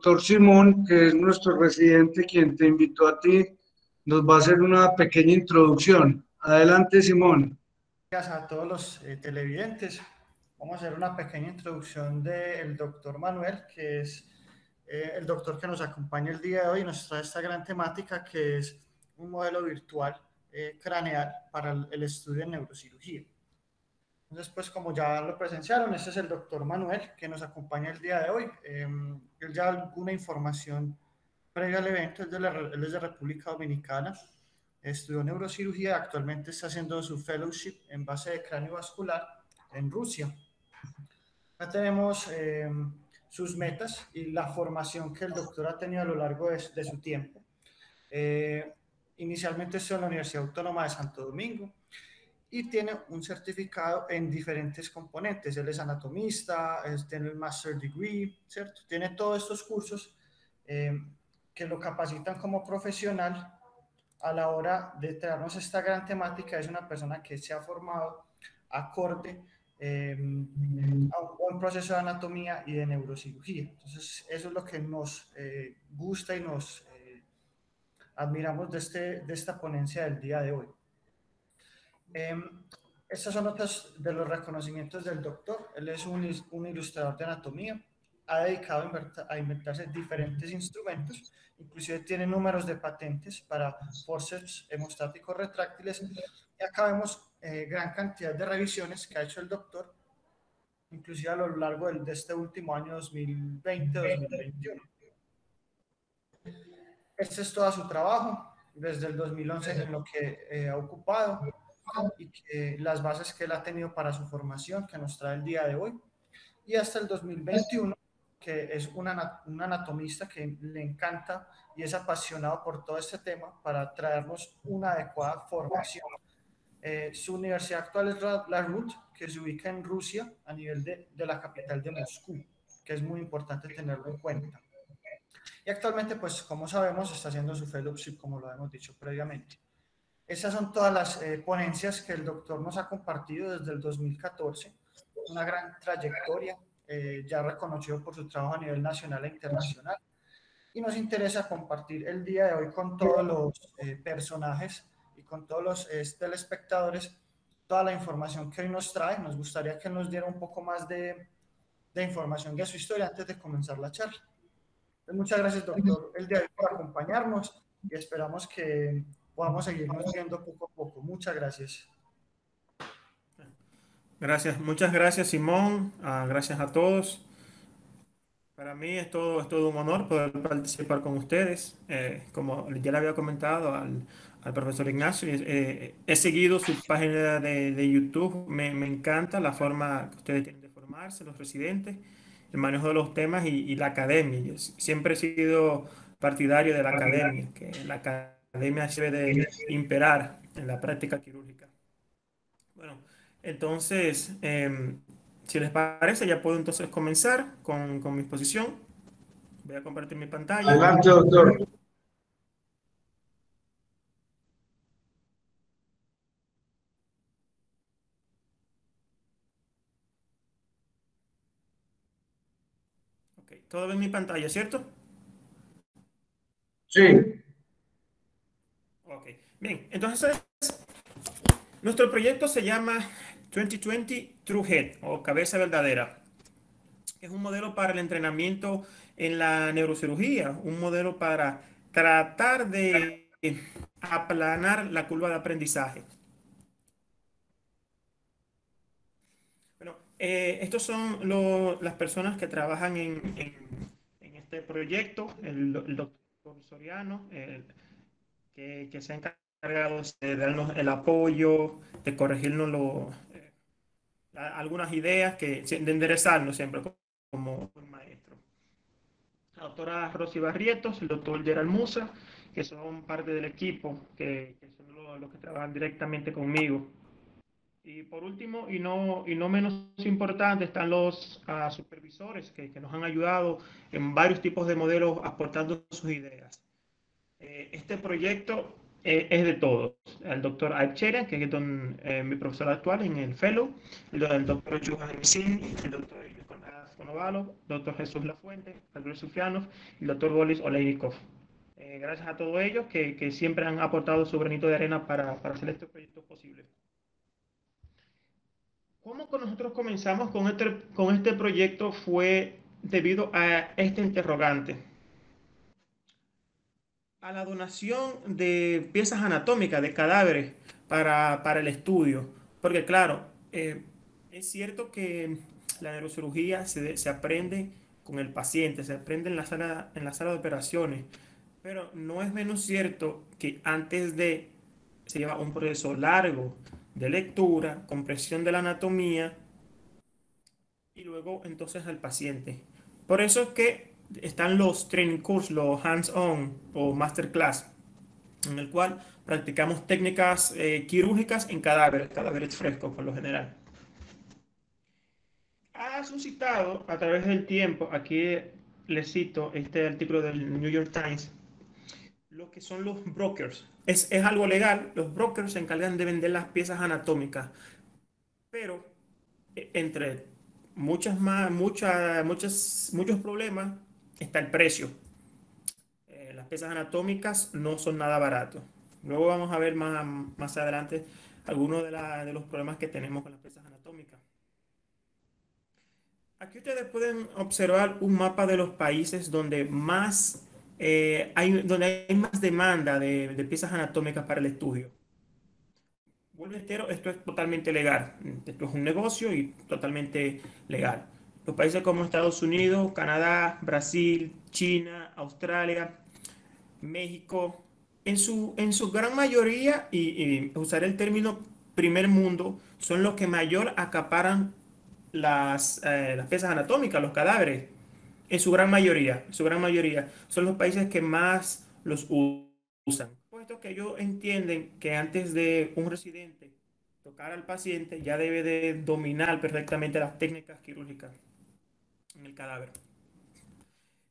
doctor Simón, que es nuestro residente, quien te invitó a ti, nos va a hacer una pequeña introducción. Adelante, Simón. Gracias a todos los televidentes. Vamos a hacer una pequeña introducción del doctor Manuel, que es el doctor que nos acompaña el día de hoy y nos trae esta gran temática que es un modelo virtual craneal para el estudio en neurocirugía. Entonces, pues como ya lo presenciaron, este es el doctor Manuel que nos acompaña el día de hoy. Él ya alguna información previa al evento, él es de República Dominicana, estudió neurocirugía y actualmente está haciendo su fellowship en base de cráneo vascular en Rusia. Acá tenemos sus metas y la formación que el doctor ha tenido a lo largo de su tiempo. Inicialmente estudió en la Universidad Autónoma de Santo Domingo y tiene un certificado en diferentes componentes. Él es anatomista, tiene el Master Degree, ¿cierto? Tiene todos estos cursos que lo capacitan como profesional a la hora de traernos esta gran temática. Es una persona que se ha formado acorde a un buen proceso de anatomía y de neurocirugía. Entonces, eso es lo que nos gusta y nos admiramos de esta ponencia del día de hoy. Estos son otros de los reconocimientos del doctor. Él es un ilustrador de anatomía, ha dedicado a inventarse diferentes instrumentos, inclusive tiene números de patentes para forceps hemostáticos retráctiles, y acá vemos gran cantidad de revisiones que ha hecho el doctor, inclusive a lo largo de este último año 2020-2021. Este es todo su trabajo, desde el 2011 en lo que ha ocupado, y las bases que él ha tenido para su formación, que nos trae el día de hoy, y hasta el 2021, que es un anatomista que le encanta y es apasionado por todo este tema para traernos una adecuada formación. Su universidad actual es la RUT, que se ubica en Rusia, a nivel de la capital de Moscú, que es muy importante tenerlo en cuenta. Y actualmente, pues como sabemos, está haciendo su fellowship, como lo hemos dicho previamente. Esas son todas las ponencias que el doctor nos ha compartido desde el 2014, una gran trayectoria, ya reconocido por su trabajo a nivel nacional e internacional. Y nos interesa compartir el día de hoy con todos los personajes y con todos los telespectadores toda la información que hoy nos trae. Nos gustaría que nos diera un poco más de información de su historia antes de comenzar la charla. Pues muchas gracias, doctor, el día de hoy por acompañarnos y esperamos que podamos seguirnos viendo poco a poco. Muchas gracias. Gracias, muchas gracias, Simón. Gracias a todos. Para mí es todo un honor poder participar con ustedes. Como ya le había comentado al profesor Ignacio, he seguido su página de YouTube. Me encanta la forma que ustedes tienen de formarse, los residentes, el manejo de los temas y la academia. Yo siempre he sido partidario de la academia, que la academia debe de imperar en la práctica quirúrgica. Bueno, entonces, si les parece, ya puedo entonces comenzar con mi exposición. Voy a compartir mi pantalla. Adelante, doctor. Ok, todo en mi pantalla, ¿cierto? Sí. Ok, bien, entonces nuestro proyecto se llama 2020 True Head o cabeza verdadera. Es un modelo para el entrenamiento en la neurocirugía, un modelo para tratar de aplanar la curva de aprendizaje. Bueno, estos son las personas que trabajan en este proyecto, el doctor Soriano, que se ha encargado de darnos el apoyo, de corregirnos algunas ideas, de enderezarnos siempre como un maestro. La doctora Rosy Barrientos, el doctor Gerald Musa, que son parte del equipo, que son los que trabajan directamente conmigo. Y por último, y no menos importante, están los supervisores que nos han ayudado en varios tipos de modelos aportando sus ideas. Este proyecto es de todos. El doctor Aichera, que es mi profesor actual en el Fellow, el doctor Johan Misin, el doctor Konovalov, doctor Jesús Lafuente, Andrés Sufianov y el doctor Boris Oleynikov. Gracias a todos ellos que siempre han aportado su granito de arena para hacer este proyecto posible. ¿Cómo nosotros comenzamos con este proyecto? Fue debido a este interrogante: a la donación de piezas anatómicas, de cadáveres para el estudio. Porque claro, es cierto que la neurocirugía se aprende con el paciente, se aprende en la sala de operaciones, pero no es menos cierto que se lleva un proceso largo de lectura, comprensión de la anatomía y luego entonces al paciente. Por eso es que están los training courses, los hands-on o masterclass, en el cual practicamos técnicas quirúrgicas en cadáveres frescos por lo general. Ha suscitado a través del tiempo, aquí les cito este artículo del New York Times, lo que son los brokers. Es algo legal, los brokers se encargan de vender las piezas anatómicas, pero entre muchos problemas está el precio. Las piezas anatómicas no son nada baratos. Luego vamos a ver más adelante algunos de los problemas que tenemos con las piezas anatómicas. Aquí ustedes pueden observar un mapa de los países donde hay más demanda de piezas anatómicas para el estudio. Vuelvo entero, esto es totalmente legal. Esto es un negocio y totalmente legal. Los países como Estados Unidos, Canadá, Brasil, China, Australia, México, en su gran mayoría, y usaré el término primer mundo, son los que mayor acaparan las piezas anatómicas, los cadáveres. En su gran mayoría, son los países que más los usan. Puesto que ellos entienden que antes de un residente tocar al paciente, ya debe de dominar perfectamente las técnicas quirúrgicas en el cadáver.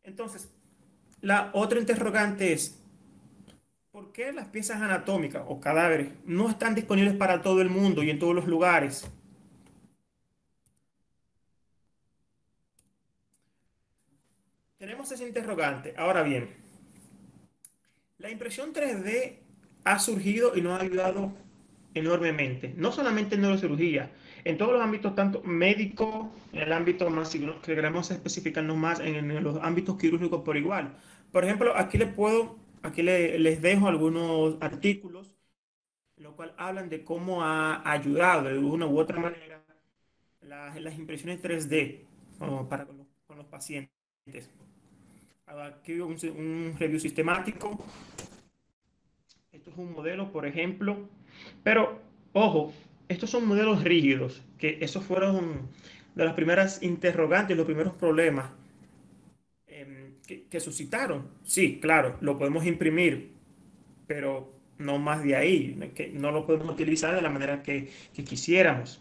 Entonces, la otra interrogante es: ¿por qué las piezas anatómicas o cadáveres no están disponibles para todo el mundo y en todos los lugares? Tenemos ese interrogante. Ahora bien, la impresión 3D ha surgido y nos ha ayudado enormemente, no solamente en neurocirugía, en todos los ámbitos, tanto médico, en el ámbito más, si queremos especificarnos más, en los ámbitos quirúrgicos por igual. Por ejemplo, les dejo algunos artículos en los cuales hablan de cómo ha ayudado de una u otra manera las impresiones 3D para con los pacientes. Aquí un review sistemático. Esto es un modelo, por ejemplo, pero ojo, estos son modelos rígidos, que esos fueron de las primeras interrogantes, los primeros problemas que suscitaron. Sí, claro, lo podemos imprimir, pero no más de ahí, que no lo podemos utilizar de la manera que quisiéramos.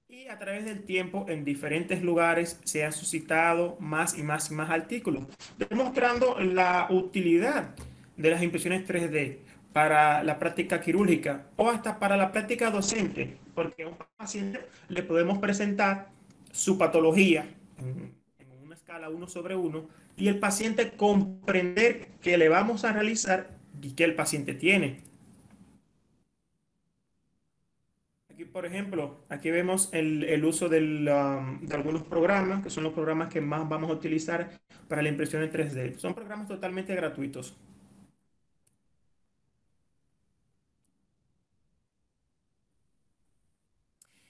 Y a través del tiempo, en diferentes lugares, se han suscitado más y más y más artículos, demostrando la utilidad de las impresiones 3D para la práctica quirúrgica o hasta para la práctica docente, porque a un paciente le podemos presentar su patología en una escala 1/1 y el paciente comprender qué le vamos a realizar y qué el paciente tiene. Aquí, por ejemplo, aquí vemos el uso de algunos programas, que son los programas que más vamos a utilizar para la impresión en 3D. Son programas totalmente gratuitos.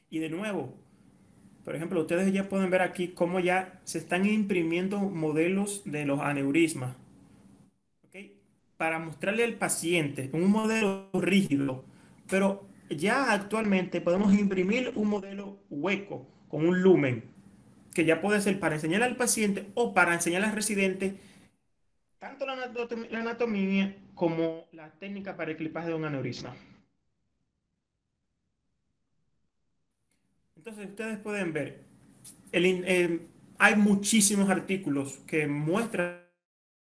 Y de nuevo, por ejemplo, ustedes ya pueden ver aquí cómo ya se están imprimiendo modelos de los aneurismas, ¿ok? Para mostrarle al paciente un modelo rígido, pero ya actualmente podemos imprimir un modelo hueco con un lumen, que ya puede ser para enseñar al paciente o para enseñar al residente tanto la anatomía como la técnica para el clipaje de un aneurisma. Entonces ustedes pueden ver, hay muchísimos artículos que muestran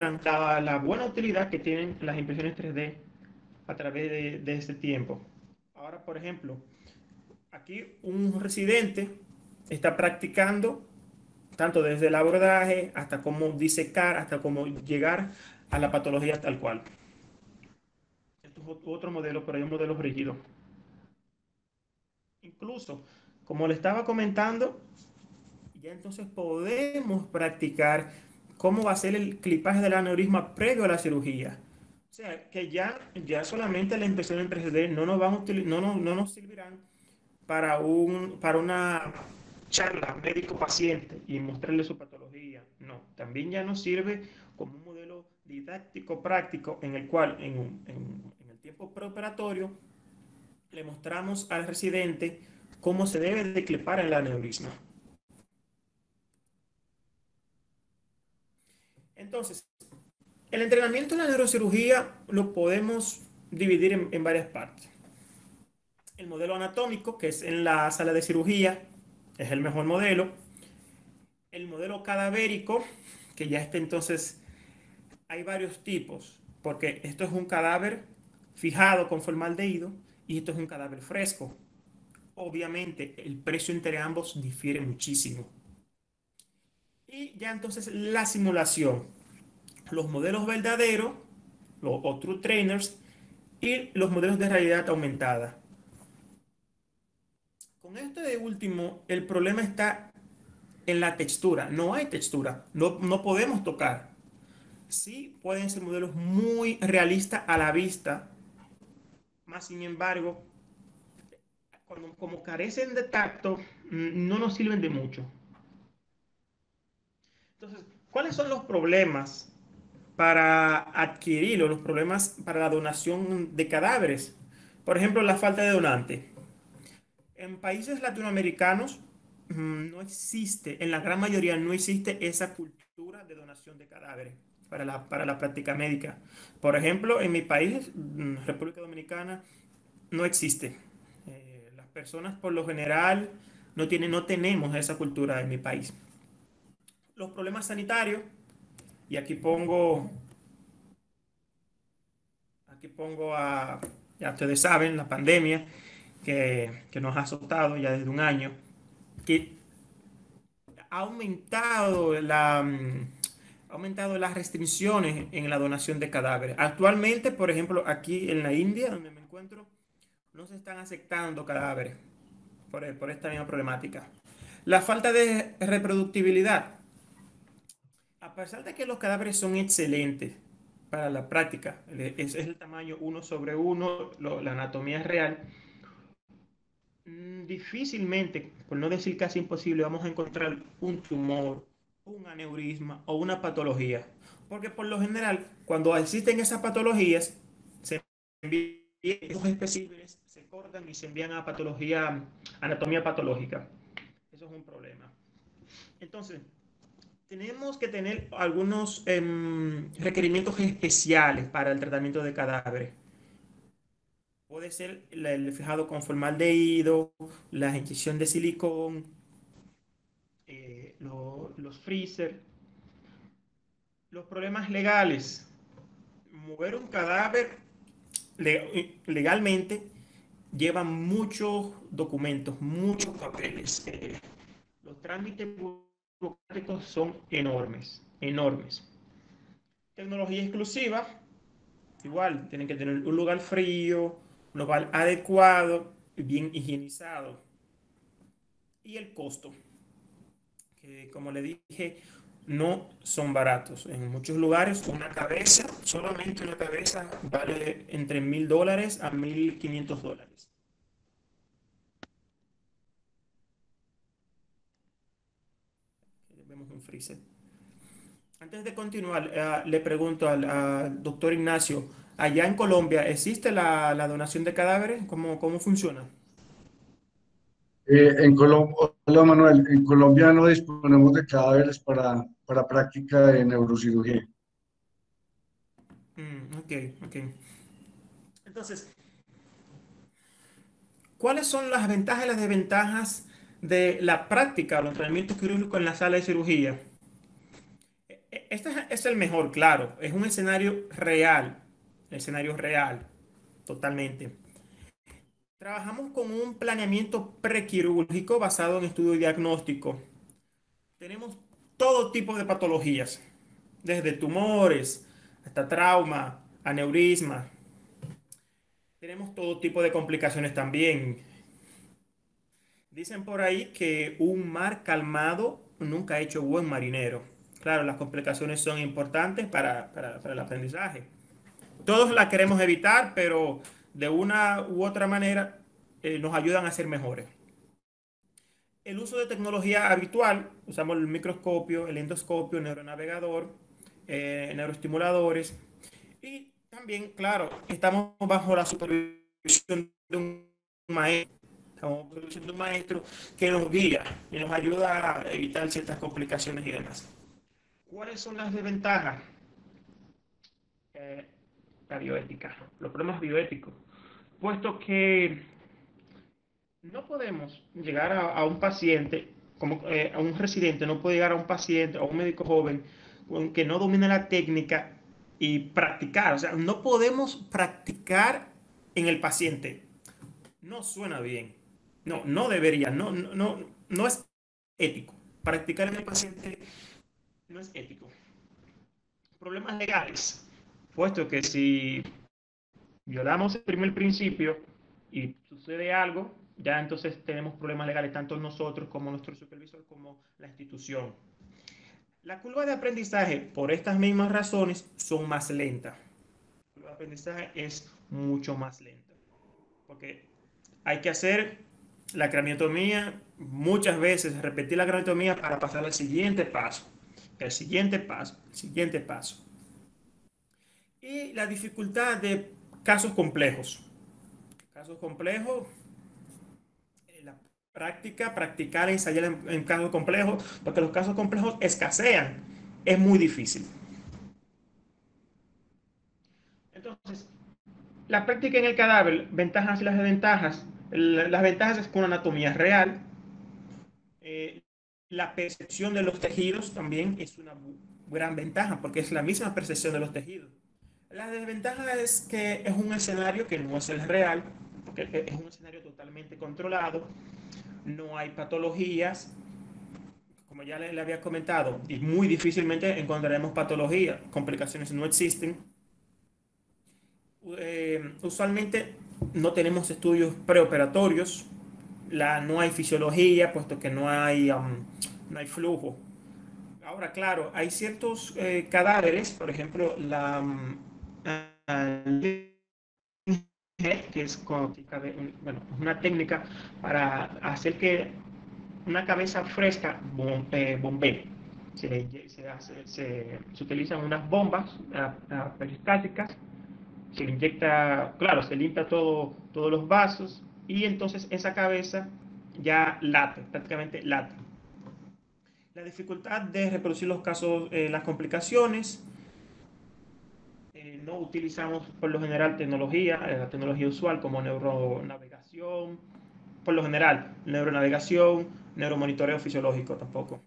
la buena utilidad que tienen las impresiones 3D a través de este tiempo. Ahora, por ejemplo, aquí un residente está practicando tanto desde el abordaje hasta cómo disecar, hasta cómo llegar a la patología tal cual. Esto es otro modelo, pero hay un modelo rígido. Incluso, como le estaba comentando, ya entonces podemos practicar cómo va a ser el clipaje del aneurisma previo a la cirugía. O sea, que ya solamente la impresión en 3D no nos, van a no nos servirán para una charla médico-paciente y mostrarle su patología. No, también ya nos sirve como un modelo didáctico práctico en el cual en el tiempo preoperatorio le mostramos al residente cómo se debe de clipar el aneurisma. Entonces, el entrenamiento en la neurocirugía lo podemos dividir en varias partes. El modelo anatómico, que es en la sala de cirugía, es el mejor modelo. El modelo cadavérico, que ya está entonces, hay varios tipos, porque esto es un cadáver fijado con formaldehído y esto es un cadáver fresco. Obviamente, el precio entre ambos difiere muchísimo. Y ya entonces la simulación, los modelos verdaderos, o true trainers, y los modelos de realidad aumentada. Con este de último, el problema está en la textura. No hay textura, no podemos tocar. Sí pueden ser modelos muy realistas a la vista, más sin embargo, como carecen de tacto, no nos sirven de mucho. Entonces, ¿cuáles son los problemas para adquirirlo, los problemas para la donación de cadáveres? Por ejemplo, la falta de donante. En países latinoamericanos no existe, en la gran mayoría no existe esa cultura de donación de cadáveres para la práctica médica. Por ejemplo, en mi país, República Dominicana, no existe. Las personas por lo general no tenemos esa cultura en mi país. Los problemas sanitarios, y aquí pongo ya ustedes saben, la pandemia que nos ha azotado ya desde un año, que ha ha aumentado las restricciones en la donación de cadáveres. Actualmente, por ejemplo, aquí en la India, donde me encuentro, no se están aceptando cadáveres por esta misma problemática. La falta de reproductibilidad. A pesar de que los cadáveres son excelentes para la práctica, es el tamaño 1/1, la anatomía es real, difícilmente, por no decir casi imposible, vamos a encontrar un tumor, un aneurisma o una patología. Porque por lo general, cuando existen esas patologías, se envían esos especímenes, se cortan y se envían a anatomía patológica. Eso es un problema. Entonces, tenemos que tener algunos requerimientos especiales para el tratamiento de cadáveres. Puede ser el fijado con formaldehído, la inyección de silicón, los freezer. Los problemas legales. Mover un cadáver legalmente lleva muchos documentos, muchos papeles. Los trámites burocráticos son enormes, enormes. Tecnología exclusiva, igual, tienen que tener un lugar frío, un lugar adecuado, bien higienizado. Y el costo, que como le dije, no son baratos. En muchos lugares, solamente una cabeza, vale entre $1.000 a $1.500. Vemos un freezer. Antes de continuar, le pregunto al doctor Ignacio, allá en Colombia, ¿existe la donación de cadáveres? ¿Cómo funciona? Hola Manuel, en Colombia no disponemos de cadáveres para práctica de neurocirugía. Ok, ok. Entonces, ¿cuáles son las ventajas y las desventajas de la práctica o los tratamientos quirúrgicos en la sala de cirugía? Este es el mejor, claro. Es un escenario real, totalmente. Trabajamos con un planeamiento prequirúrgico basado en estudio diagnóstico. Tenemos todo tipo de patologías, desde tumores hasta trauma, aneurisma. Tenemos todo tipo de complicaciones también. Dicen por ahí que un mar calmado nunca ha hecho buen marinero. Claro, las complicaciones son importantes para el aprendizaje. Todos las queremos evitar, pero de una u otra manera nos ayudan a ser mejores. El uso de tecnología habitual, usamos el microscopio, el endoscopio, el neuronavegador, neuroestimuladores y también, claro, estamos bajo la supervisión de un maestro, estamos bajo la supervisión de un maestro que nos guía y nos ayuda a evitar ciertas complicaciones y demás. ¿Cuáles son las desventajas? Eh, la bioética, los problemas bioéticos, puesto que no podemos llegar a un paciente, como a un residente, no puede llegar a un paciente, a un médico joven, que no domine la técnica y practicar. O sea, no podemos practicar en el paciente. No suena bien. No, no debería. No es ético. Practicar en el paciente no es ético. Problemas legales. Puesto que si violamos el primer principio y sucede algo, ya entonces tenemos problemas legales, tanto nosotros como nuestro supervisor, como la institución. La curva de aprendizaje, por estas mismas razones, son más lentas. La curva de aprendizaje es mucho más lenta, porque hay que hacer la craniotomía muchas veces, repetir la craniotomía para pasar al siguiente paso, el siguiente paso, el siguiente paso. Y la dificultad de casos complejos. Casos complejos, la práctica, practicar, ensayar en casos complejos, porque los casos complejos escasean. Es muy difícil. Entonces, la práctica en el cadáver, ventajas y las desventajas. Las ventajas es con una anatomía real. Eh, la percepción de los tejidos también es una gran ventaja, porque es la misma percepción de los tejidos. La desventaja es que es un escenario que no es el real, porque es un escenario totalmente controlado, no hay patologías, como ya le había comentado, y muy difícilmente encontraremos patologías, complicaciones no existen. Usualmente no tenemos estudios preoperatorios, no hay fisiología, puesto que no hay flujo. Ahora, claro, hay ciertos cadáveres, por ejemplo, que es bueno, una técnica para hacer que una cabeza fresca bombee. Se utilizan unas bombas peristáticas, se le inyecta, claro, se limpia todos los vasos y entonces esa cabeza ya late, prácticamente late. La dificultad de reproducir los casos, las complicaciones. No utilizamos por lo general tecnología, la tecnología usual como neuronavegación, por lo general, neuronavegación, neuromonitoreo fisiológico tampoco.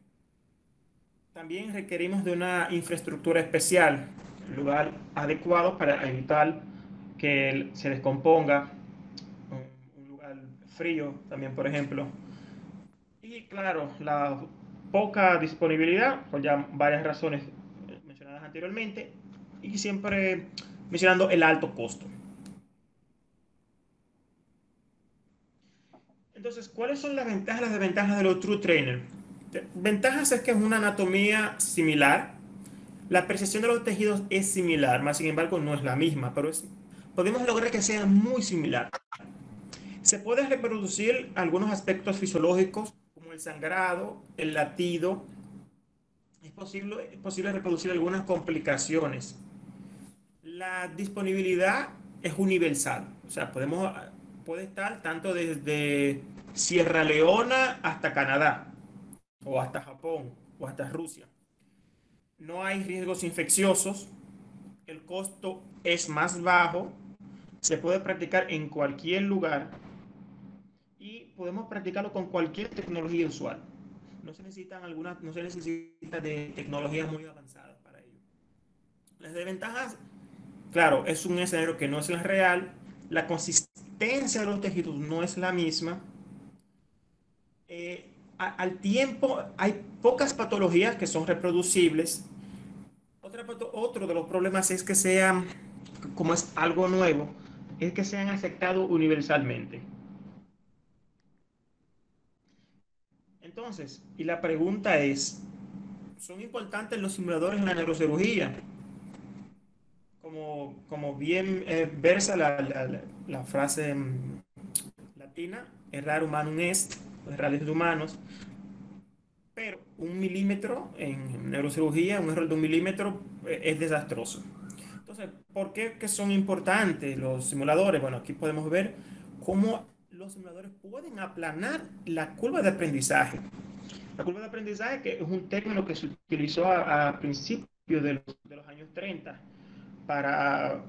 También requerimos de una infraestructura especial, un lugar adecuado para evitar que se descomponga, un lugar frío también, por ejemplo. Y claro, la poca disponibilidad, por ya varias razones mencionadas anteriormente, y siempre mencionando el alto costo. Entonces, ¿cuáles son las ventajas y las desventajas de los True Trainer? Ventajas es que es una anatomía similar, la percepción de los tejidos es similar, más sin embargo no es la misma, pero podemos lograr que sea muy similar. Se puede reproducir algunos aspectos fisiológicos como el sangrado, el latido. Es posible reproducir algunas complicaciones. La disponibilidad es universal, o sea, puede estar tanto desde Sierra Leona hasta Canadá, o hasta Japón, o hasta Rusia. No hay riesgos infecciosos, el costo es más bajo, se puede practicar en cualquier lugar y podemos practicarlo con cualquier tecnología usual. No se necesita de tecnologías muy avanzadas para ello. Las desventajas, claro, es un escenario que no es el real, la consistencia de los tejidos no es la misma. Al tiempo hay pocas patologías que son reproducibles. Otro de los problemas es que sean, como es algo nuevo, es que sean aceptados universalmente. Entonces, y la pregunta es, ¿son importantes los simuladores en la neurocirugía? Como bien versa la frase latina, errar humanum est, errores de humanos, pero un milímetro en neurocirugía, un error de un milímetro es desastroso. Entonces, ¿por qué que son importantes los simuladores? Bueno, aquí podemos ver cómo los simuladores pueden aplanar la curva de aprendizaje. La curva de aprendizaje, que es un término que se utilizó a principios de los años 30 para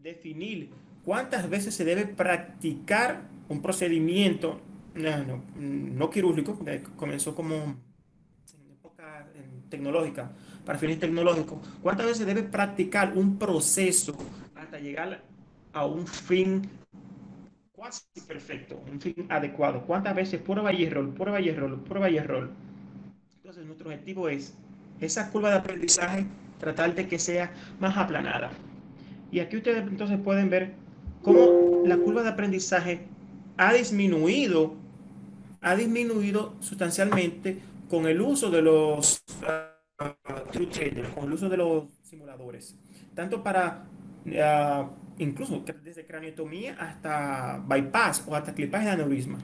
definir cuántas veces se debe practicar un procedimiento no quirúrgico, que comenzó como en época tecnológica, para fines tecnológicos, cuántas veces se debe practicar un proceso hasta llegar a un fin casi perfecto, un fin adecuado. ¿Cuántas veces prueba y error, prueba y error, prueba y error? Entonces, nuestro objetivo es esa curva de aprendizaje, tratar de que sea más aplanada. Y aquí ustedes entonces pueden ver cómo la curva de aprendizaje ha disminuido sustancialmente con el uso de los True Trader, con el uso de los simuladores, tanto para incluso desde craniotomía hasta bypass o hasta clipaje de aneurisma.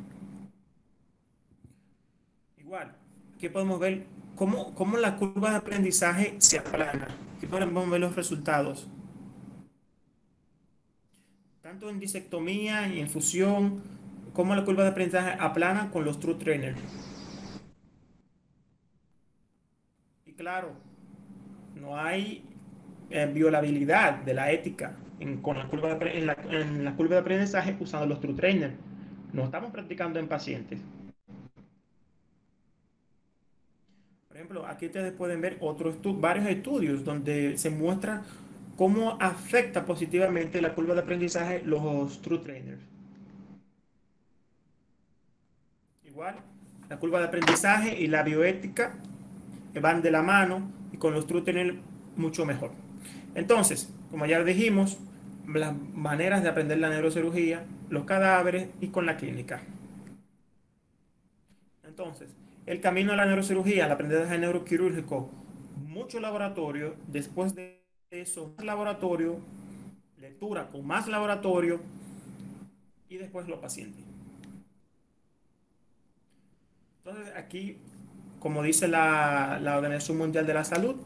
Igual, aquí podemos ver cómo la curva de aprendizaje se aplana. Aquí podemos ver los resultados, tanto en disectomía y en fusión, cómo la curva de aprendizaje aplana con los True Trainer. Y claro, no hay violabilidad de la ética con la curva en la curva de aprendizaje usando los True Trainer. No estamos practicando en pacientes. Por ejemplo, aquí ustedes pueden ver varios estudios donde se muestra cómo afecta positivamente la curva de aprendizaje los True Trainers. Igual, la curva de aprendizaje y la bioética van de la mano y con los True Trainers mucho mejor. Entonces, como ya dijimos, las maneras de aprender la neurocirugía, los cadáveres y con la clínica. Entonces, el camino a la neurocirugía, el aprendizaje neuroquirúrgico, mucho laboratorio, después de eso, más laboratorio, lectura con más laboratorio y después los pacientes. Entonces, aquí, como dice la Organización Mundial de la Salud,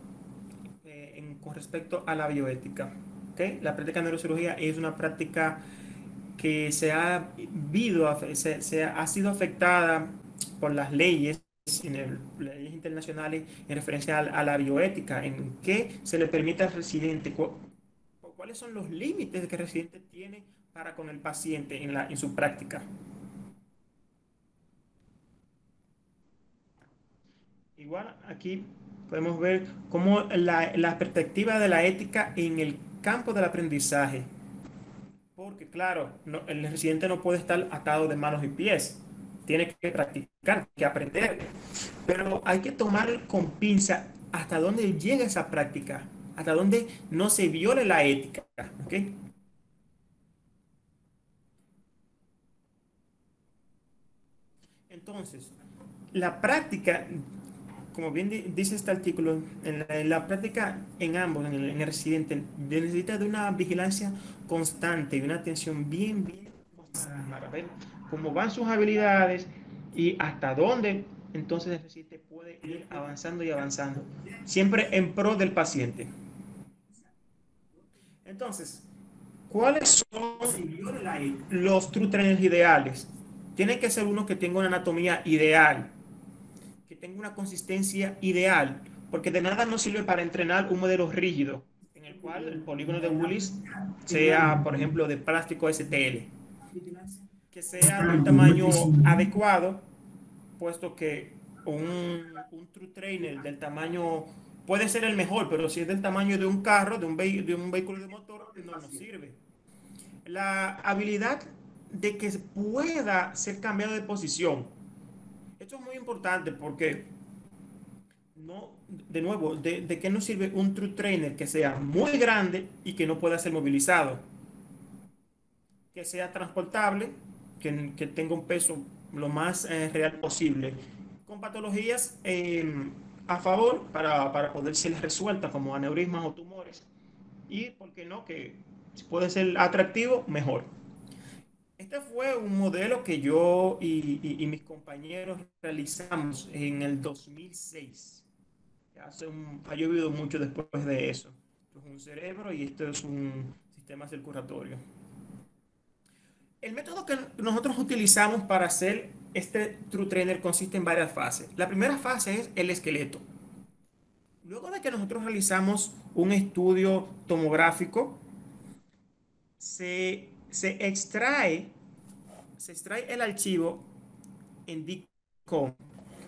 con respecto a la bioética, ¿okay? La práctica de neurocirugía es una práctica que ha sido afectada por las leyes, leyes internacionales en referencia a la bioética, en qué se le permite al residente, cuáles son los límites que el residente tiene para con el paciente en su práctica. Igual aquí podemos ver cómo la perspectiva de la ética en el campo del aprendizaje. Porque claro, el residente no puede estar atado de manos y pies. Tiene que practicar, que aprender. Pero hay que tomar con pinza hasta dónde llega esa práctica, hasta dónde no se viole la ética. ¿Okay? Entonces, la práctica, como bien dice este artículo, en la práctica en ambos, en el residente, necesita de una vigilancia constante y una atención bien para ver cómo van sus habilidades y hasta dónde entonces el residente puede ir avanzando y avanzando, siempre en pro del paciente. Entonces, ¿cuáles son los true trainers ideales? Tiene que ser uno que tenga una anatomía ideal, que tenga una consistencia ideal, porque de nada nos sirve para entrenar un modelo rígido, en el cual el polígono de Willis sea, por ejemplo, de plástico STL, que sea de un tamaño adecuado, puesto que un true trainer del tamaño puede ser el mejor, pero si es del tamaño de un carro, de un vehículo de motor, no nos sirve. la habilidad de que pueda ser cambiado de posición. Esto es muy importante porque no, de nuevo, ¿de qué nos sirve un true trainer que sea muy grande y que no pueda ser movilizado? Que sea transportable, que tenga un peso lo más real posible, con patologías a favor para poder ser resueltas como aneurismas o tumores. Y, ¿por qué no? Que si puede ser atractivo, mejor. Este fue un modelo que yo y mis compañeros realizamos en el 2006. Ha llovido mucho después de eso. Esto es un cerebro y esto es un sistema circulatorio. El método que nosotros utilizamos para hacer este True Trainer consiste en varias fases. La primera fase es el esqueleto. Luego de que nosotros realizamos un estudio tomográfico, se extrae el archivo en DCOM.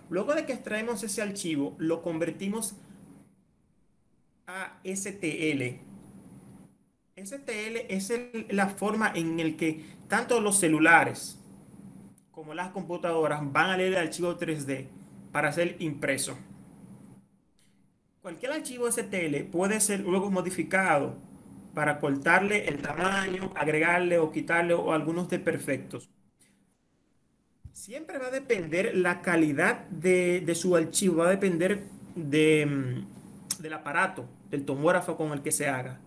Luego de que extraemos ese archivo, lo convertimos a STL. STL es la forma en la que tanto los celulares como las computadoras van a leer el archivo 3D para ser impreso. Cualquier archivo STL puede ser luego modificado para cortarle el tamaño, agregarle o quitarle o algunos desperfectos. Siempre va a depender la calidad de su archivo, va a depender del aparato, del tomógrafo con el que se haga.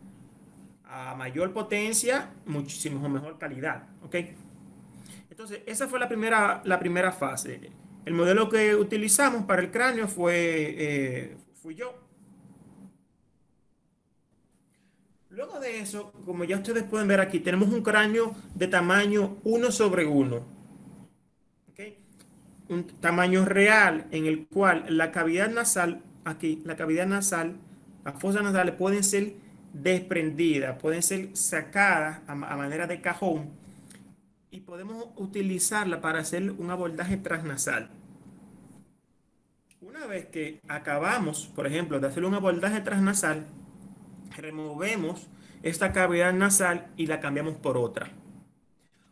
A mayor potencia, muchísimo mejor calidad. ¿Ok? Entonces, esa fue la primera fase. El modelo que utilizamos para el cráneo fui yo. Luego de eso, como ya ustedes pueden ver aquí, tenemos un cráneo de tamaño 1/1. ¿Okay? Un tamaño real en el cual la cavidad nasal, aquí, la cavidad nasal, las fosas nasales pueden ser desprendidas, pueden ser sacadas a manera de cajón y podemos utilizarla para hacer un abordaje transnasal. Una vez que acabamos, por ejemplo, de hacer un abordaje transnasal, removemos esta cavidad nasal y la cambiamos por otra.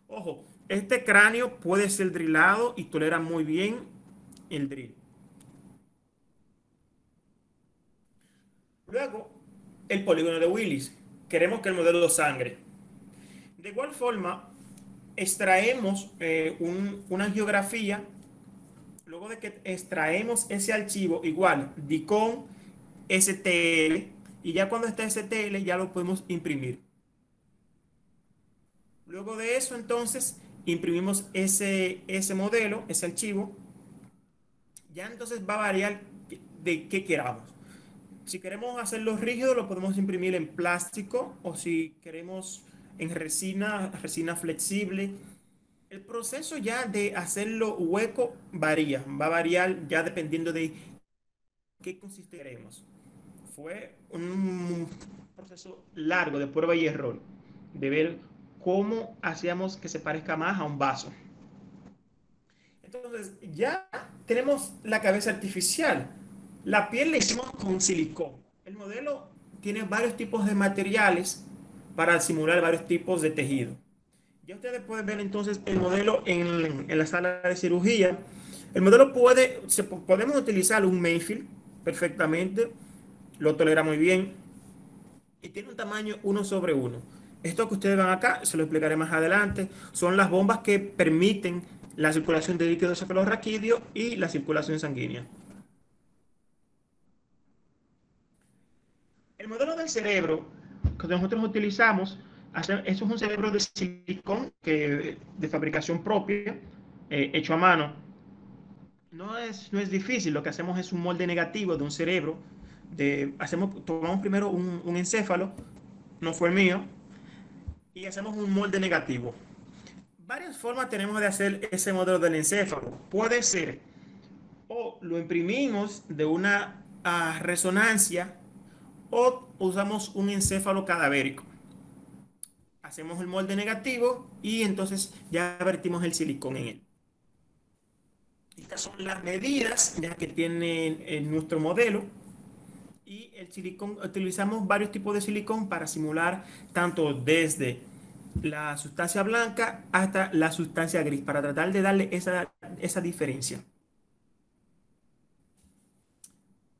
Ojo, este cráneo puede ser drilado y tolera muy bien el drill. Luego, el polígono de Willis. Queremos que el modelo sangre. De igual forma, extraemos una angiografía. Luego de que extraemos ese archivo, igual, DICOM, STL, y ya cuando está STL ya lo podemos imprimir. Luego de eso, entonces, imprimimos ese modelo, ese archivo. Ya entonces va a variar de qué queramos. Si queremos hacerlo rígido, lo podemos imprimir en plástico, o si queremos en resina flexible. El proceso ya de hacerlo hueco va a variar ya dependiendo de qué consiste queremos. Fue un proceso largo de prueba y error, de ver cómo hacíamos que se parezca más a un vaso. Entonces, ya tenemos la cabeza artificial. La piel la hicimos con silicón. El modelo tiene varios tipos de materiales para simular varios tipos de tejido. Ya ustedes pueden ver entonces el modelo en la sala de cirugía. El modelo podemos utilizar un Mayfield perfectamente, lo tolera muy bien y tiene un tamaño 1/1. Esto que ustedes ven acá, se lo explicaré más adelante, son las bombas que permiten la circulación de líquido cefalorraquídeo y la circulación sanguínea. El modelo del cerebro que nosotros utilizamos, eso es un cerebro de silicón de fabricación propia, hecho a mano. No es difícil, lo que hacemos es un molde negativo de un cerebro. Tomamos primero un encéfalo, no fue el mío, y hacemos un molde negativo. Varias formas tenemos de hacer ese modelo del encéfalo. Puede ser, o lo imprimimos de una resonancia, o usamos un encéfalo cadavérico. Hacemos el molde negativo y entonces ya vertimos el silicón en él. Estas son las medidas ya que tiene nuestro modelo. Y el silicón, utilizamos varios tipos de silicón para simular tanto desde la sustancia blanca hasta la sustancia gris, para tratar de darle esa diferencia.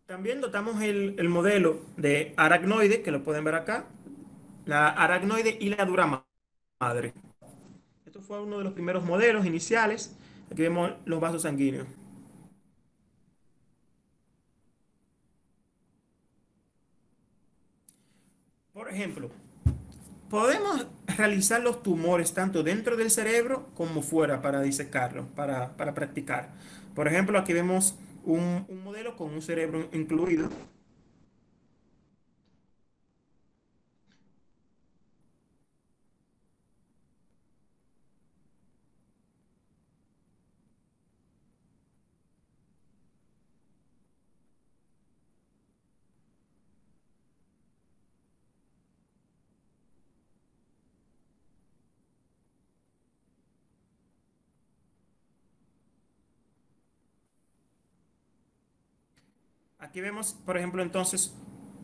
También dotamos el modelo de aracnoide, que lo pueden ver acá, la aracnoide y la dura madre. Esto fue uno de los primeros modelos iniciales. Aquí vemos los vasos sanguíneos. Por ejemplo, podemos realizar los tumores tanto dentro del cerebro como fuera para disecarlos, para practicar. Por ejemplo, aquí vemos un modelo con un cerebro incluido. Aquí vemos, por ejemplo, entonces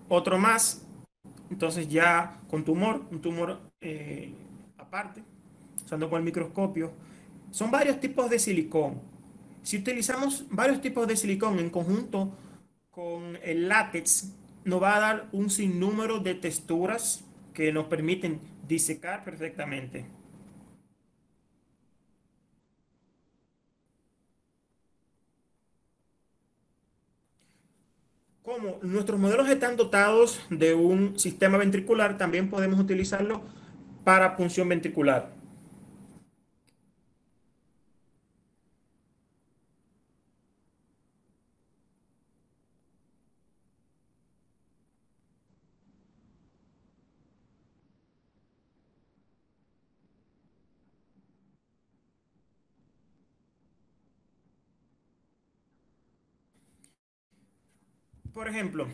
otro más, entonces ya con tumor, un tumor aparte, usando con el microscopio. Son varios tipos de silicón. Si utilizamos varios tipos de silicón en conjunto con el látex, nos va a dar un sinnúmero de texturas que nos permiten disecar perfectamente. Como nuestros modelos están dotados de un sistema ventricular, también podemos utilizarlo para punción ventricular. Por ejemplo,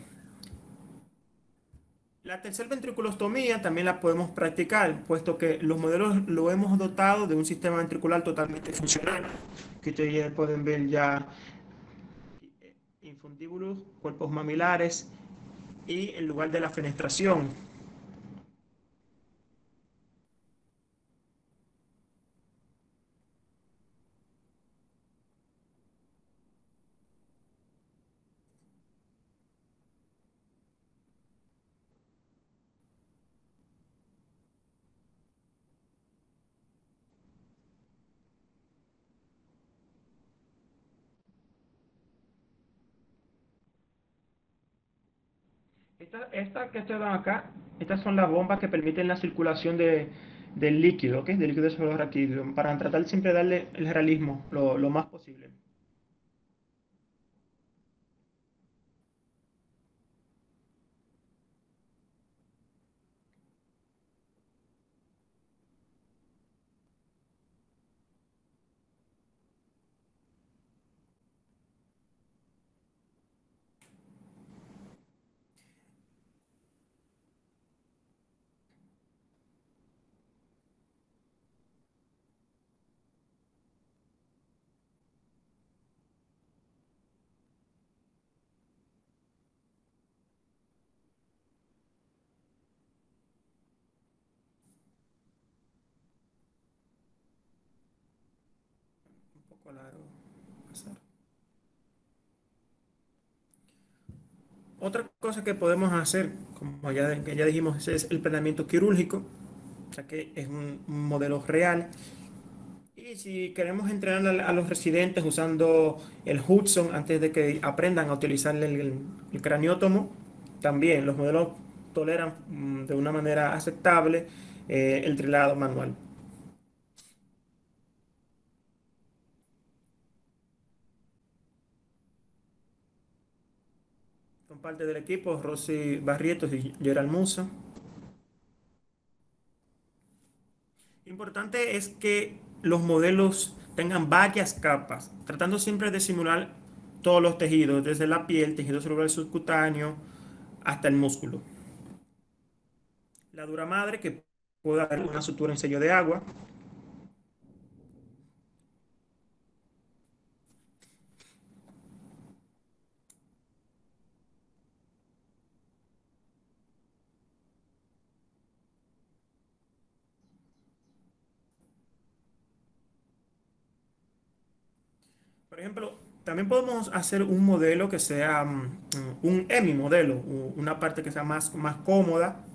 la tercer ventriculostomía también la podemos practicar, puesto que los modelos lo hemos dotado de un sistema ventricular totalmente funcional, que ustedes ya pueden ver ya infundíbulos, cuerpos mamilares y el lugar de la fenestración. Esta que ustedes ven acá, estas son las bombas que permiten la circulación del líquido, ¿ok? Del líquido cerebroraquídeo, para tratar siempre de darle el realismo lo más posible. Un poco largo. Pasar. Otra cosa que podemos hacer, como que ya dijimos, es el planeamiento quirúrgico, ya que es un modelo real. Y si queremos entrenar a los residentes usando el Hudson antes de que aprendan a utilizar el craniótomo, también los modelos toleran de una manera aceptable el trilado manual. Son parte del equipo Rosy Barrientos y Gerald Musa. Importante es que los modelos tengan varias capas, tratando siempre de simular todos los tejidos, desde la piel, tejido cerebral subcutáneo, hasta el músculo. La dura madre, que puede haber una sutura en sello de agua. Por ejemplo, también podemos hacer un modelo que sea un EMI modelo, una parte que sea más cómoda,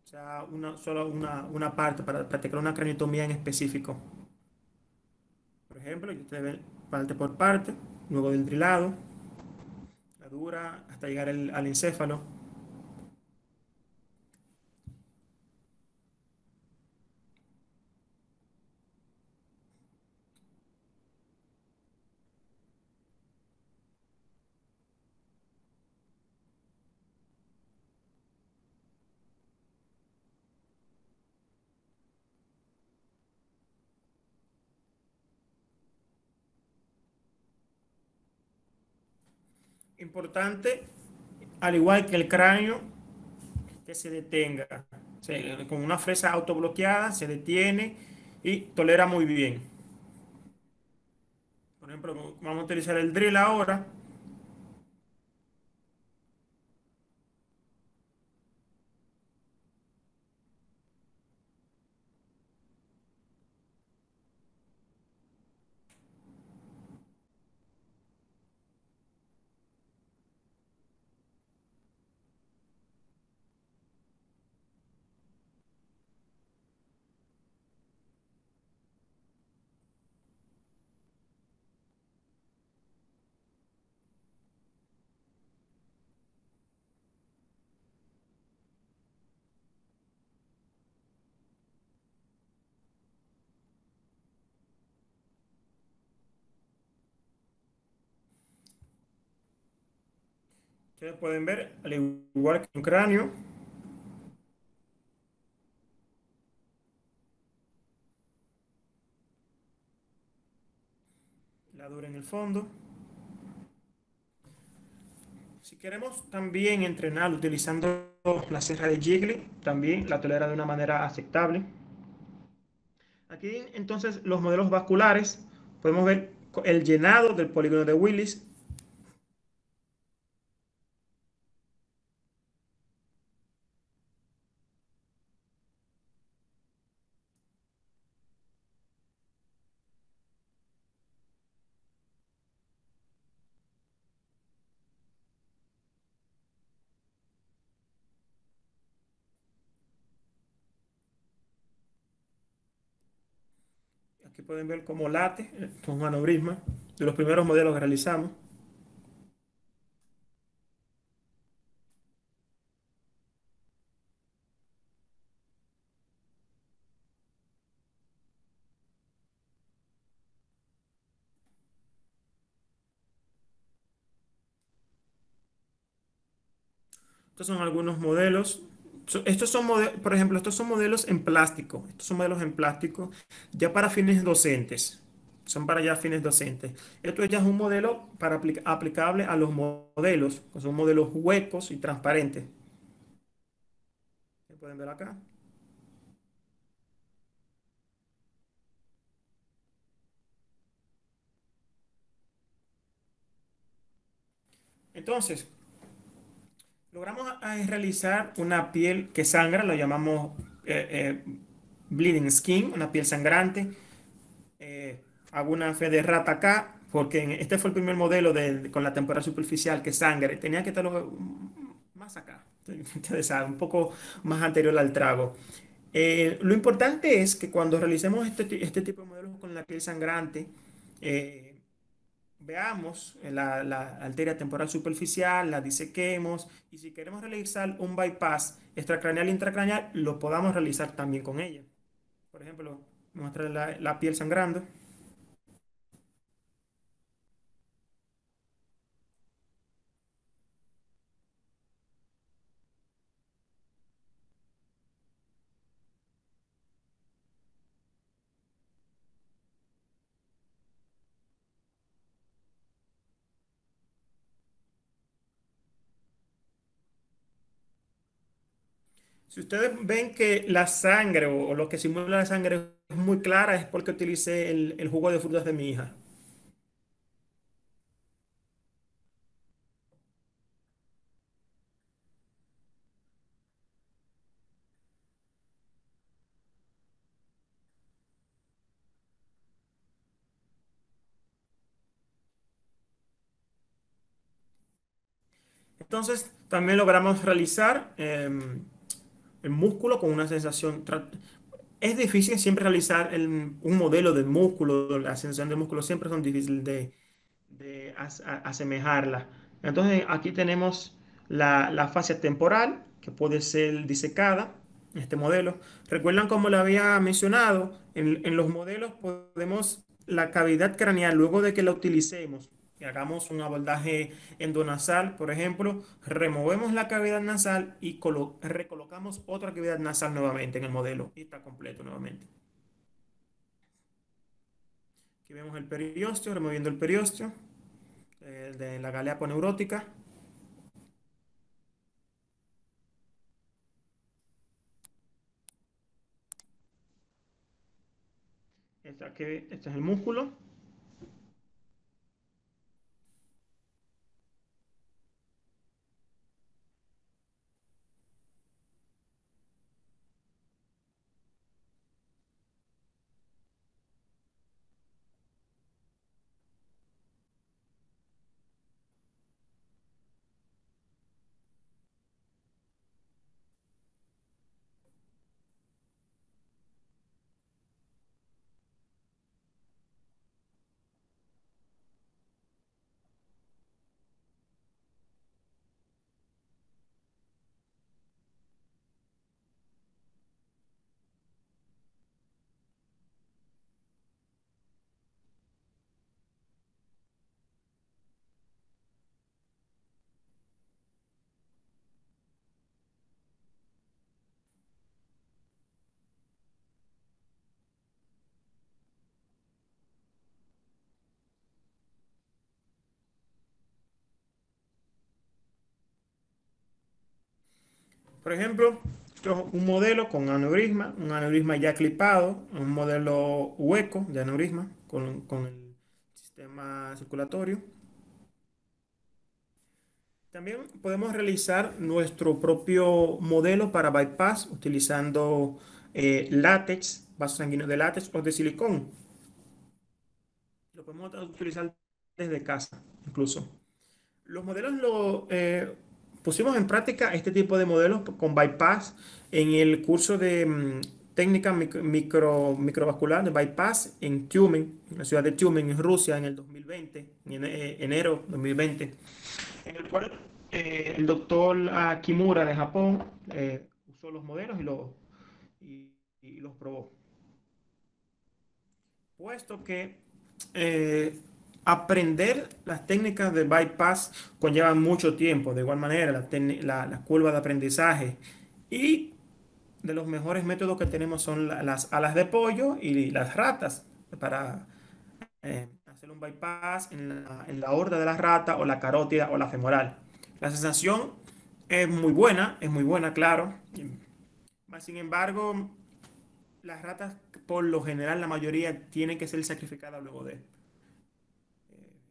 o sea, solo una parte para practicar una craniotomía en específico. Por ejemplo, y usted ve parte por parte, luego del drilado, la dura, hasta llegar al encéfalo. Importante, al igual que el cráneo, que se detenga. Con una fresa autobloqueada se detiene y tolera muy bien. Por ejemplo, vamos a utilizar el drill ahora. Ustedes pueden ver, al igual que un cráneo, la dura en el fondo. Si queremos también entrenar utilizando la sierra de Jiggly, también la tolera de una manera aceptable. Aquí entonces los modelos vasculares, podemos ver el llenado del polígono de Willis. Aquí pueden ver cómo late, con un aneurisma, de los primeros modelos que realizamos. Estos son algunos modelos. Estos son por ejemplo, estos son modelos en plástico. Estos son modelos en plástico ya para fines docentes. Son para ya fines docentes. Esto ya es un modelo para aplicable a los modelos, que son modelos huecos y transparentes. Pueden ver acá. Entonces, logramos realizar una piel que sangra, lo llamamos bleeding skin, una piel sangrante. Hago una fe de rata acá, porque este fue el primer modelo con la temporada superficial que sangre. Tenía que estarlo más acá, ustedes saben, un poco más anterior al trago. Lo importante es que cuando realicemos este tipo de modelos con la piel sangrante, eh, veamos la arteria temporal superficial, la disequemos y si queremos realizar un bypass extracraneal e intracraneal, lo podamos realizar también con ella. Por ejemplo, mostrar la piel sangrando. Si ustedes ven que la sangre o lo que simula la sangre es muy clara, es porque utilicé el jugo de frutas de mi hija. Entonces, también logramos realizar el músculo con una sensación. Es difícil siempre realizar un modelo del músculo, la sensación del músculo siempre son difíciles de asemejarla. Entonces, aquí tenemos la fascia temporal, que puede ser disecada en este modelo. ¿Recuerdan como lo había mencionado? En los modelos podemos, la cavidad craneal, luego de que la utilicemos y hagamos un abordaje endonasal, por ejemplo, removemos la cavidad nasal y recolocamos otra cavidad nasal nuevamente en el modelo y está completo nuevamente. Aquí vemos el periósteo, removiendo el periósteo de la galea aponeurótica. Este es el músculo. Por ejemplo, esto es un modelo con aneurisma, un aneurisma ya clipado, un modelo hueco de aneurisma con el sistema circulatorio. También podemos realizar nuestro propio modelo para bypass utilizando látex, vasos sanguíneos de látex o de silicón. Lo podemos utilizar desde casa, incluso. Los modelos pusimos en práctica este tipo de modelos con bypass en el curso de técnica microvascular de bypass en Tumen, en la ciudad de Tumen, en Rusia, en el 2020, en enero 2020, en el cual el doctor Kimura de Japón usó los modelos y los probó. Puesto que eh, aprender las técnicas de bypass conlleva mucho tiempo. De igual manera, la curva de aprendizaje y de los mejores métodos que tenemos son las alas de pollo y las ratas para hacer un bypass en la aorta de la rata o la carótida o la femoral. La sensación es muy buena, claro. Sin embargo, las ratas, por lo general, la mayoría tienen que ser sacrificadas luego de.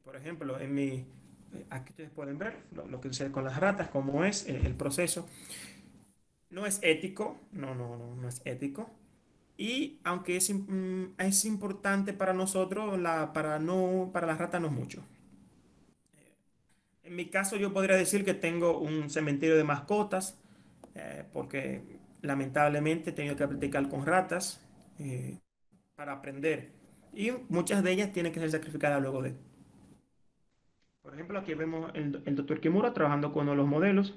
Por ejemplo, aquí ustedes pueden ver lo que sucede con las ratas, cómo es el proceso. No es ético, no es ético. Y aunque es importante para nosotros, para la rata no es mucho. En mi caso, yo podría decir que tengo un cementerio de mascotas, porque lamentablemente he tenido que practicar con ratas para aprender. Y muchas de ellas tienen que ser sacrificadas luego de. Por ejemplo, aquí vemos el doctor Kimura trabajando con uno de los modelos.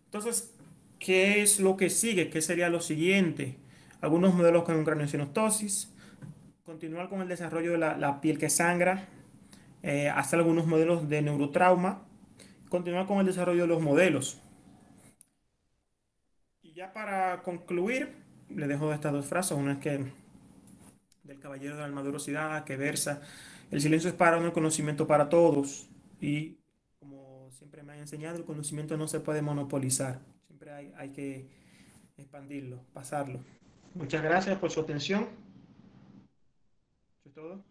Entonces, ¿qué es lo que sigue? ¿Qué sería lo siguiente? Algunos modelos con craniosynostosis, continuar con el desarrollo de la piel que sangra, hacer algunos modelos de neurotrauma, continuar con el desarrollo de los modelos. Y ya para concluir, le dejo estas dos frases. Una es que del Caballero de la Almadurosidad, que versa: el silencio es para uno, el conocimiento para todos. Y como siempre me han enseñado, el conocimiento no se puede monopolizar. Siempre hay que expandirlo, pasarlo. Muchas gracias por su atención. Eso es todo.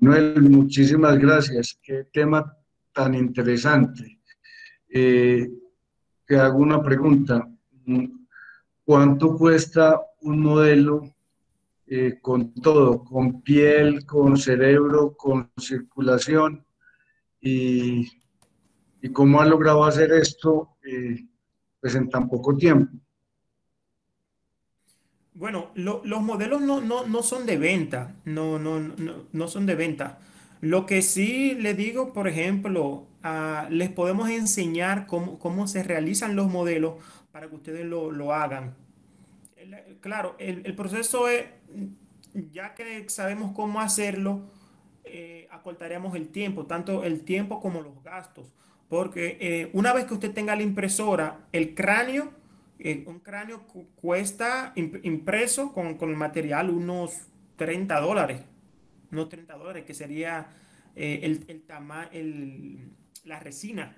Manuel, muchísimas gracias. Qué tema tan interesante. Eh, Te hago una pregunta. ¿Cuánto cuesta un modelo con todo, con piel, con cerebro, con circulación? ¿Y, y cómo ha logrado hacer esto pues en tan poco tiempo? Bueno, los modelos no son de venta, no son de venta. Lo que sí le digo, por ejemplo, les podemos enseñar cómo se realizan los modelos para que ustedes lo hagan. Claro, el proceso es, ya que sabemos cómo hacerlo, acortaremos el tiempo, tanto el tiempo como los gastos, porque una vez que usted tenga la impresora, el cráneo, un cráneo cuesta impreso con el material unos $30, unos $30, que sería la resina.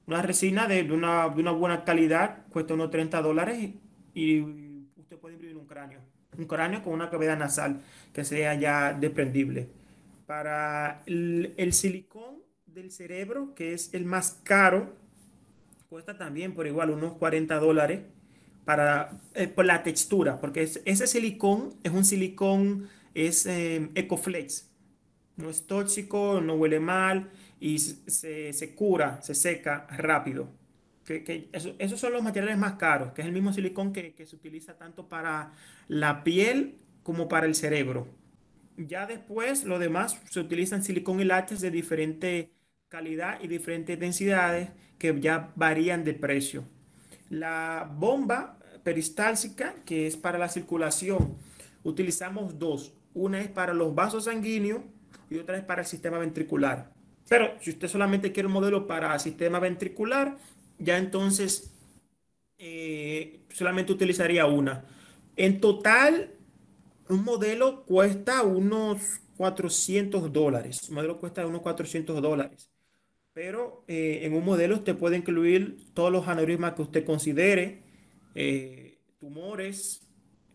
Una resina de una buena calidad cuesta unos $30 y usted puede imprimir un cráneo con una cavidad nasal que sea ya desprendible. Para el silicón del cerebro, que es el más caro, cuesta también por igual unos $40 por la textura, porque ese silicón es un silicón, es Ecoflex. No es tóxico, no huele mal y se cura, se seca rápido. Esos son los materiales más caros, que es el mismo silicón que se utiliza tanto para la piel como para el cerebro. Ya después, lo demás, se utilizan silicón y látex de diferente calidad y diferentes densidades que ya varían de precio. La bomba peristáltica, que es para la circulación, utilizamos dos. Una es para los vasos sanguíneos y otra es para el sistema ventricular. Pero si usted solamente quiere un modelo para sistema ventricular, ya entonces solamente utilizaría una. En total, un modelo cuesta unos $400. Un modelo cuesta unos $400. Pero en un modelo usted puede incluir todos los aneurismas que usted considere, tumores,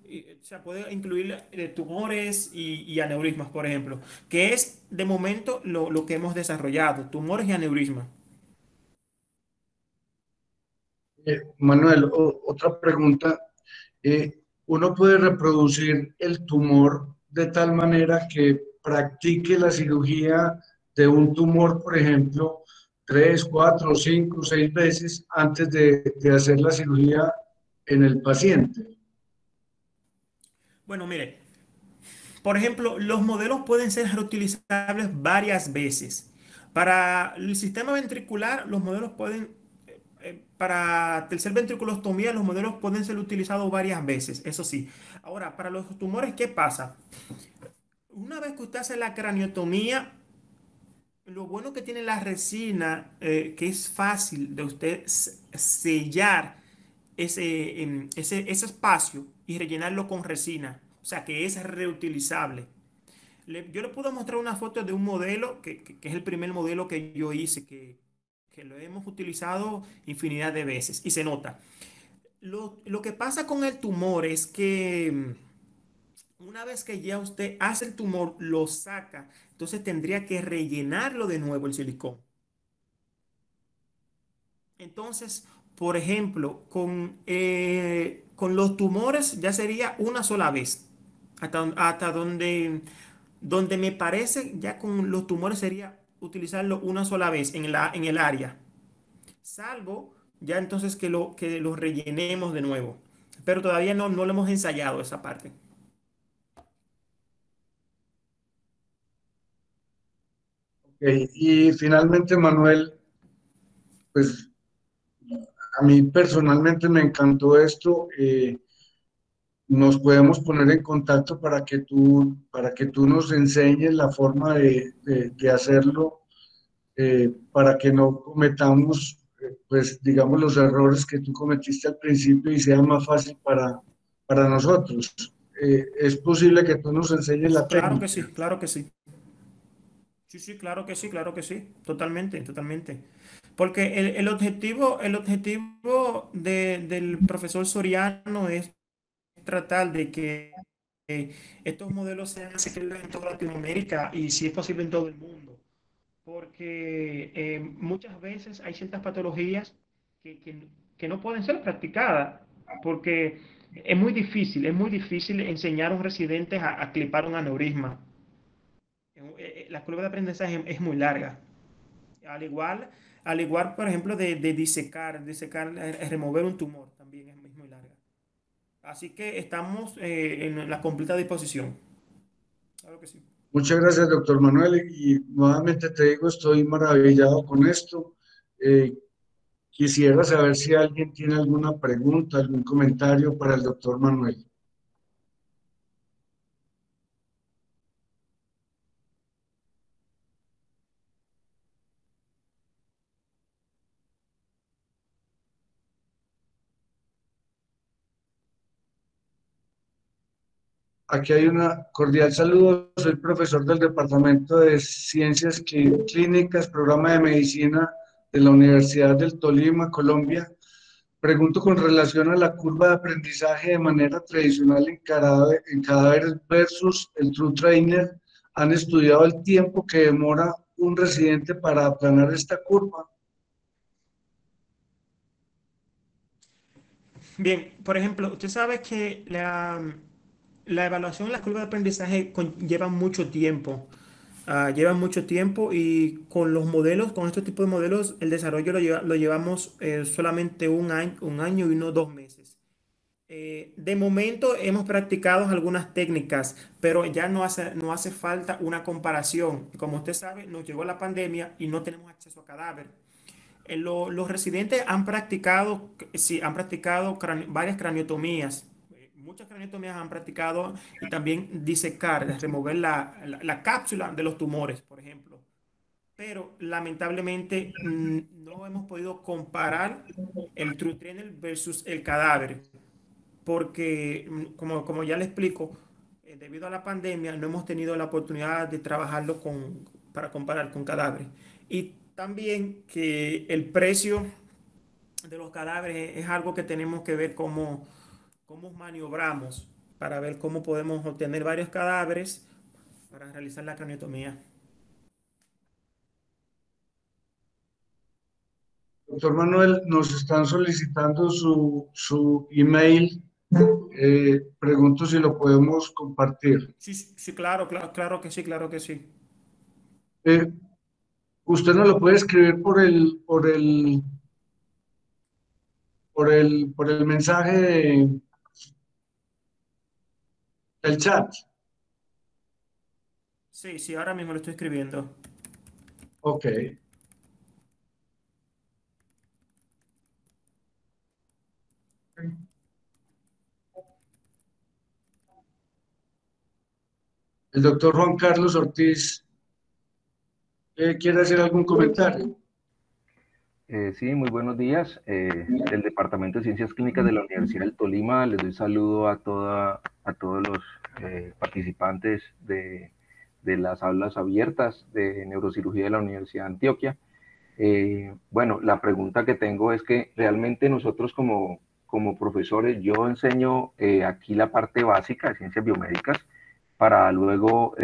o sea, puede incluir tumores y aneurismas, por ejemplo, que es de momento lo que hemos desarrollado, tumores y aneurismas. Manuel, otra pregunta. ¿Uno puede reproducir el tumor de tal manera que practique la cirugía de un tumor, por ejemplo, 3, 4, 5, 6 veces antes de hacer la cirugía en el paciente? Bueno, mire, por ejemplo, los modelos pueden ser reutilizables varias veces. Para el sistema ventricular, los modelos pueden, para tercer ventriculostomía, los modelos pueden ser utilizados varias veces, eso sí. Ahora, para los tumores, ¿qué pasa? Una vez que usted hace la craniotomía, lo bueno que tiene la resina, que es fácil de usted sellar ese espacio y rellenarlo con resina, o sea que es reutilizable. Yo le puedo mostrar una foto de un modelo que es el primer modelo que yo hice, que lo hemos utilizado infinidad de veces y se nota. Lo que pasa con el tumor es que una vez que ya usted hace el tumor, lo saca, entonces tendría que rellenarlo de nuevo el silicón. Entonces, por ejemplo, con los tumores ya sería una sola vez. Hasta donde me parece, ya con los tumores sería utilizarlo una sola vez en el área. Salvo ya entonces que lo rellenemos de nuevo. Pero todavía no lo hemos ensayado esa parte. Y finalmente, Manuel, pues a mí personalmente me encantó esto. nos podemos poner en contacto para que tú nos enseñes la forma de hacerlo, para que no cometamos, pues, digamos, los errores que tú cometiste al principio y sea más fácil para nosotros. Es posible que tú nos enseñes la Claro que técnica. sí, claro que sí. Sí, sí, claro que sí, claro que sí. Totalmente, totalmente. Porque el objetivo del profesor Soriano es tratar de que estos modelos sean accesibles en toda Latinoamérica y si es posible en todo el mundo. Porque muchas veces hay ciertas patologías que, que- que no pueden ser practicadas, porque es muy difícil enseñar a un residente a clipar un aneurisma. La curva de aprendizaje es muy larga. Al igual, al igual, por ejemplo, de disecar, remover un tumor, también es muy larga. Así que estamos en la completa disposición. Claro que sí. Muchas gracias, doctor Manuel, y nuevamente te digo, estoy maravillado con esto. Eh, Quisiera saber si alguien tiene alguna pregunta, algún comentario para el doctor Manuel. Aquí hay una cordial saludo. Soy profesor del Departamento de Ciencias Clínicas, Programa de Medicina de la Universidad del Tolima, Colombia. Pregunto con relación a la curva de aprendizaje de manera tradicional en cadáveres versus el True Trainer. ¿Han estudiado el tiempo que demora un residente para aplanar esta curva? Bien, por ejemplo, usted sabe que la evaluación de la curva de aprendizaje lleva mucho tiempo. Lleva mucho tiempo y con los modelos, con este tipo de modelos, el desarrollo lo llevamos solamente un año y unos 2 meses. De momento hemos practicado algunas técnicas, pero ya no hace falta una comparación. Como usted sabe, nos llegó la pandemia y no tenemos acceso a cadáver. Los residentes han practicado, sí, han practicado varias craniotomías. Muchas craniotomías han practicado y también disecar, remover la cápsula de los tumores, por ejemplo. Pero lamentablemente no hemos podido comparar el True Trainer versus el cadáver, porque como ya le explico, debido a la pandemia no hemos tenido la oportunidad de trabajarlo para comparar con cadáveres. Y también que el precio de los cadáveres es algo que tenemos que ver cómo maniobramos para ver cómo podemos obtener varios cadáveres para realizar la craniotomía. Doctor Manuel, nos están solicitando su email. Pregunto si lo podemos compartir. Sí, sí, sí, claro, claro, claro que sí, claro que sí. Eh, Usted nos lo puede escribir por el mensaje del chat. Sí, sí, ahora mismo lo estoy escribiendo. Ok. El doctor Juan Carlos Ortiz quiere hacer algún comentario. Sí, muy buenos días. Del Departamento de Ciencias Clínicas de la Universidad del Tolima, les doy saludo a todos los participantes de las aulas abiertas de neurocirugía de la Universidad de Antioquia. Bueno, la pregunta que tengo es que realmente nosotros como profesores, yo enseño aquí la parte básica de ciencias biomédicas para luego,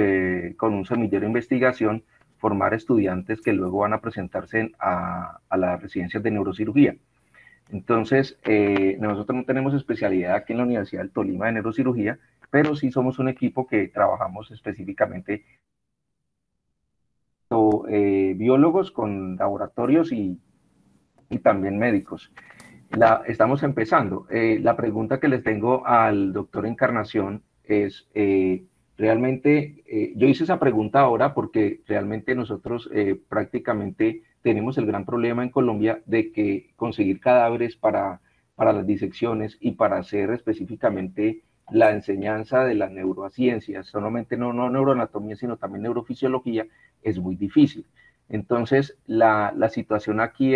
con un semillero de investigación, formar estudiantes que luego van a presentarse a las residencias de neurocirugía. Entonces, nosotros no tenemos especialidad aquí en la Universidad del Tolima de neurocirugía, pero sí somos un equipo que trabajamos específicamente biólogos con laboratorios y también médicos. Estamos empezando. La pregunta que les tengo al doctor Encarnación es, realmente, yo hice esa pregunta ahora porque realmente nosotros prácticamente tenemos el gran problema en Colombia de que conseguir cadáveres para las disecciones y para hacer específicamente la enseñanza de las neurociencias, solamente no neuroanatomía, sino también neurofisiología, es muy difícil. Entonces, la situación aquí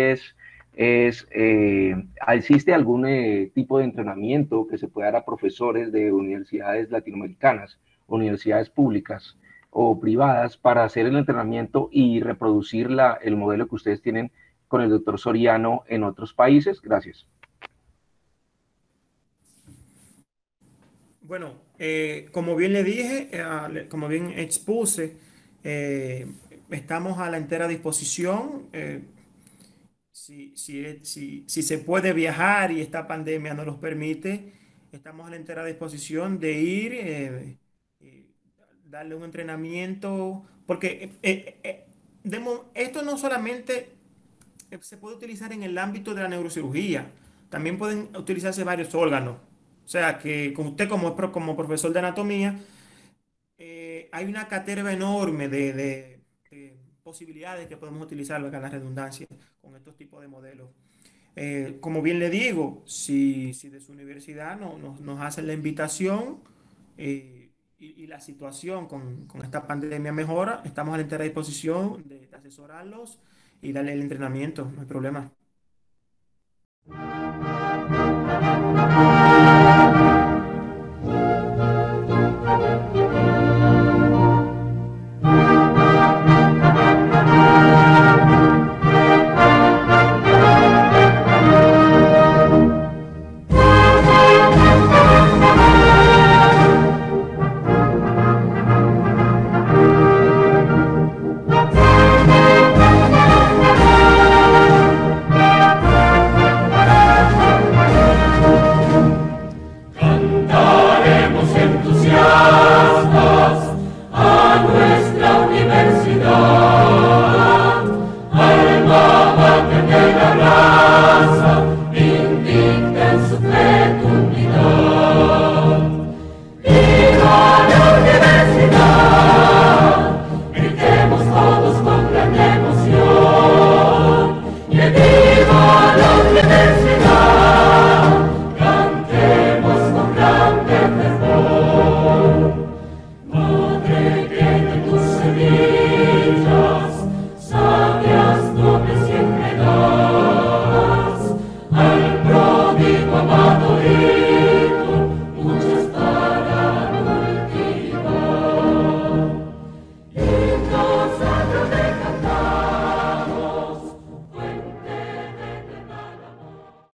¿existe algún tipo de entrenamiento que se pueda dar a profesores de universidades latinoamericanas, universidades públicas o privadas para hacer el entrenamiento y reproducir el modelo que ustedes tienen con el doctor Soriano en otros países? Gracias. Bueno, como bien le dije, como bien expuse, estamos a la entera disposición. Si se puede viajar y esta pandemia nos los permite, estamos a la entera disposición de ir, darle un entrenamiento, porque esto no solamente se puede utilizar en el ámbito de la neurocirugía, también pueden utilizarse varios órganos. O sea, que con usted como profesor de anatomía, hay una caterva enorme de posibilidades que podemos utilizar, valga la redundancia, con estos tipos de modelos. Como bien le digo, si de su universidad nos hacen la invitación y la situación con esta pandemia mejora, estamos a la entera disposición de asesorarlos y darle el entrenamiento, no hay problema. Al pródigo amar.